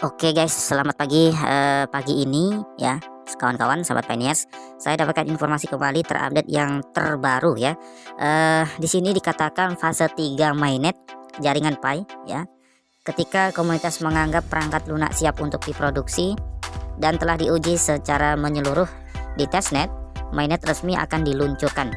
Oke guys, selamat pagi. Pagi ini ya, kawan-kawan, sahabat Pioneers, saya dapatkan informasi kembali terupdate yang terbaru ya. Di sini dikatakan fase 3 mainnet jaringan Pi ya. Ketika komunitas menganggap perangkat lunak siap untuk diproduksi dan telah diuji secara menyeluruh di testnet, mainnet resmi akan diluncurkan.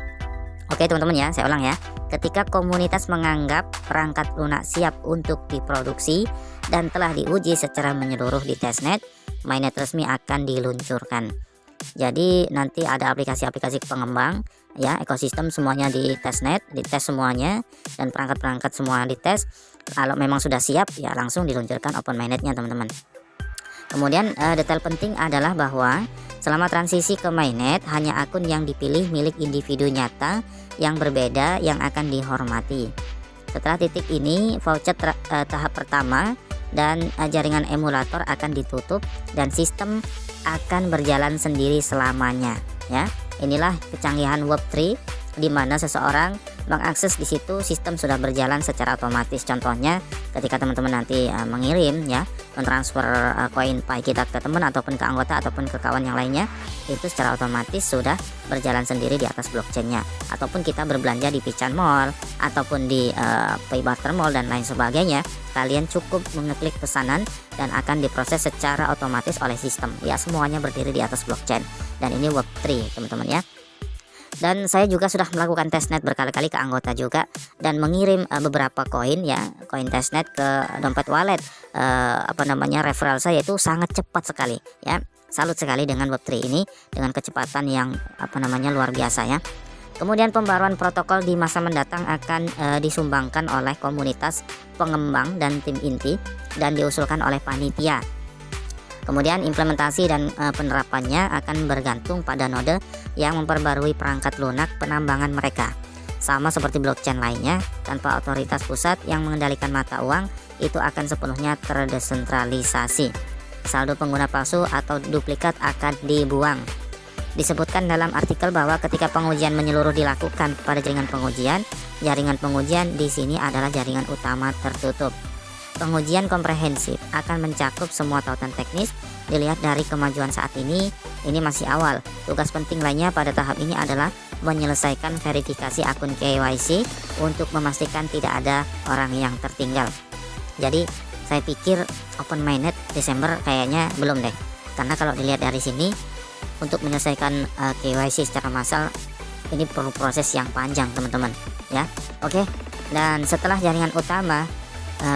Oke teman-teman ya, saya ulang ya. Ketika komunitas menganggap perangkat lunak siap untuk diproduksi dan telah diuji secara menyeluruh di testnet, mainnet resmi akan diluncurkan. Jadi nanti ada aplikasi-aplikasi pengembang ya, ekosistem semuanya di testnet, dites semuanya, dan perangkat-perangkat semua dites. Kalau memang sudah siap ya langsung diluncurkan open mainnetnya teman-teman. Kemudian detail penting adalah bahwa selama transisi ke mainnet, hanya akun yang dipilih milik individu nyata yang berbeda yang akan dihormati. Setelah titik ini, voucher tahap pertama dan jaringan emulator akan ditutup dan sistem akan berjalan sendiri selamanya ya. Inilah kecanggihan Web3 di mana seseorang mengakses di situ, sistem sudah berjalan secara otomatis. Contohnya ketika teman-teman nanti mengirim ya, mentransfer koin Pi kita ke teman ataupun ke anggota ataupun ke kawan yang lainnya, itu secara otomatis sudah berjalan sendiri di atas blockchainnya. Ataupun kita berbelanja di Pican Mall ataupun di Pay Barter Mall dan lain sebagainya, kalian cukup mengeklik pesanan dan akan diproses secara otomatis oleh sistem ya. Semuanya berdiri di atas blockchain dan ini Web3 teman-teman ya. Dan saya juga sudah melakukan testnet berkali-kali ke anggota juga dan mengirim beberapa koin ya, koin testnet ke dompet wallet referral saya itu sangat cepat sekali ya. Salut sekali dengan Web3 ini dengan kecepatan yang luar biasa ya. Kemudian pembaruan protokol di masa mendatang akan disumbangkan oleh komunitas pengembang dan tim inti dan diusulkan oleh panitia. Kemudian implementasi dan penerapannya akan bergantung pada node yang memperbarui perangkat lunak penambangan mereka. Sama seperti blockchain lainnya, tanpa otoritas pusat yang mengendalikan mata uang, itu akan sepenuhnya terdesentralisasi. Saldo pengguna palsu atau duplikat akan dibuang. Disebutkan dalam artikel bahwa ketika pengujian menyeluruh dilakukan pada jaringan pengujian di sini adalah jaringan utama tertutup. Pengujian komprehensif akan mencakup semua tautan teknis. Dilihat dari kemajuan saat ini masih awal. Tugas penting lainnya pada tahap ini adalah menyelesaikan verifikasi akun KYC untuk memastikan tidak ada orang yang tertinggal. Jadi saya pikir open mainnet Desember kayaknya belum deh, karena kalau dilihat dari sini untuk menyelesaikan KYC secara massal ini perlu proses yang panjang teman-teman ya. Oke, dan setelah jaringan utama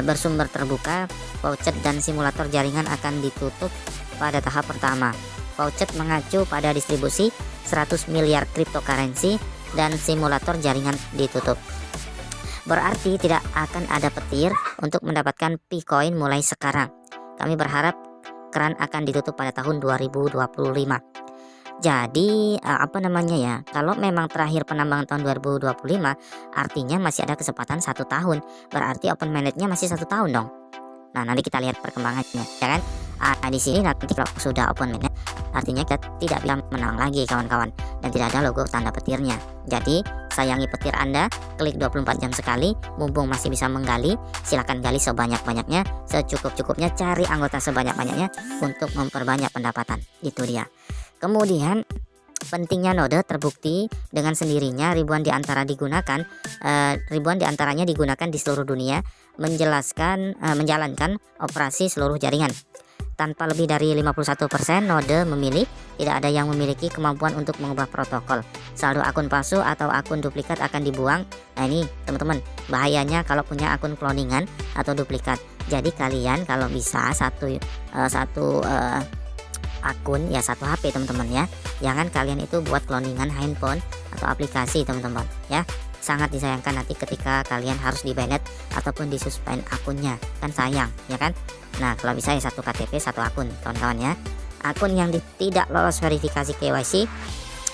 bersumber terbuka, voucher dan simulator jaringan akan ditutup pada tahap pertama. Voucher mengacu pada distribusi 100 miliar cryptocurrency dan simulator jaringan ditutup. Berarti tidak akan ada petir untuk mendapatkan Picoin mulai sekarang. Kami berharap keran akan ditutup pada tahun 2025. Jadi kalau memang terakhir penambangan tahun 2025, artinya masih ada kesempatan 1 tahun. Berarti open mainnetnya masih 1 tahun dong. Nah, nanti kita lihat perkembangannya ya kan. Di sini nanti kalau sudah open mainnet, artinya kita tidak bisa menang lagi kawan-kawan, dan tidak ada logo tanda petirnya. Jadi sayangi petir Anda, klik 24 jam sekali. Mumpung masih bisa menggali, silahkan gali sebanyak-banyaknya, secukup-cukupnya, cari anggota sebanyak-banyaknya untuk memperbanyak pendapatan. Itu dia. Kemudian pentingnya node terbukti dengan sendirinya ribuan diantaranya digunakan di seluruh dunia menjalankan operasi seluruh jaringan. Tanpa lebih dari 51% node memilih, tidak ada yang memiliki kemampuan untuk mengubah protokol. Saldo akun palsu atau akun duplikat akan dibuang. Nah ini teman-teman, bahayanya kalau punya akun cloningan atau duplikat. Jadi kalian kalau bisa satu akun ya, satu HP teman-teman ya, jangan kalian itu buat cloningan handphone atau aplikasi teman-teman ya. Sangat disayangkan nanti ketika kalian harus di-banned ataupun disuspend akunnya, kan sayang ya kan. Nah kalau bisa ya satu KTP satu akun kawan-kawan ya. Akun yang tidak lolos verifikasi KYC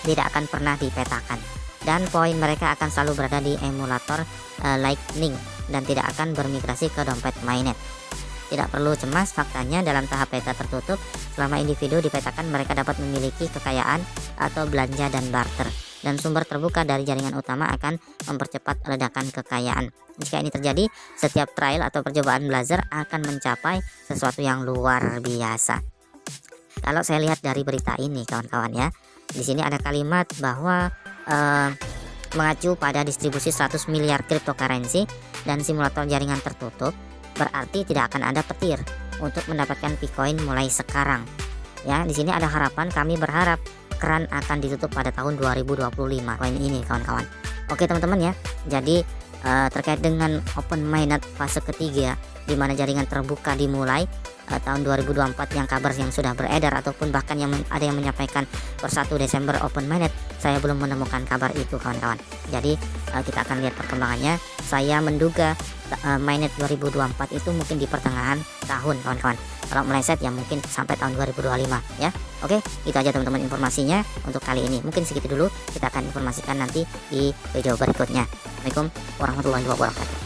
tidak akan pernah dipetakan dan poin mereka akan selalu berada di emulator Lightning dan tidak akan bermigrasi ke dompet mainnet. Tidak perlu cemas, faktanya dalam tahap beta tertutup, selama individu dipetakan mereka dapat memiliki kekayaan atau belanja dan barter. dan sumber terbuka dari jaringan utama akan mempercepat ledakan kekayaan. Jika ini terjadi, setiap trial atau percobaan Blazor akan mencapai sesuatu yang luar biasa. Kalau saya lihat dari berita ini kawan-kawan ya, di sini ada kalimat bahwa mengacu pada distribusi 100 miliar cryptocurrency dan simulator jaringan tertutup, berarti tidak akan ada petir untuk mendapatkan Bitcoin mulai sekarang. Ya, di sini ada harapan, kami berharap keran akan ditutup pada tahun 2025 koin ini kawan-kawan. Oke teman-teman ya. Jadi terkait dengan open mainnet fase ketiga di mana jaringan terbuka dimulai tahun 2024 yang kabar yang sudah beredar ataupun bahkan yang ada yang menyampaikan per 1 Desember open mainnet, saya belum menemukan kabar itu kawan-kawan. Jadi kita akan lihat perkembangannya. Saya menduga mainnet 2024 itu mungkin di pertengahan tahun kawan-kawan. Kalau meleset ya mungkin sampai tahun 2025 ya. Oke, itu aja teman-teman informasinya untuk kali ini. Mungkin segitu dulu, kita akan informasikan nanti di video berikutnya. Assalamualaikum warahmatullahi wabarakatuh.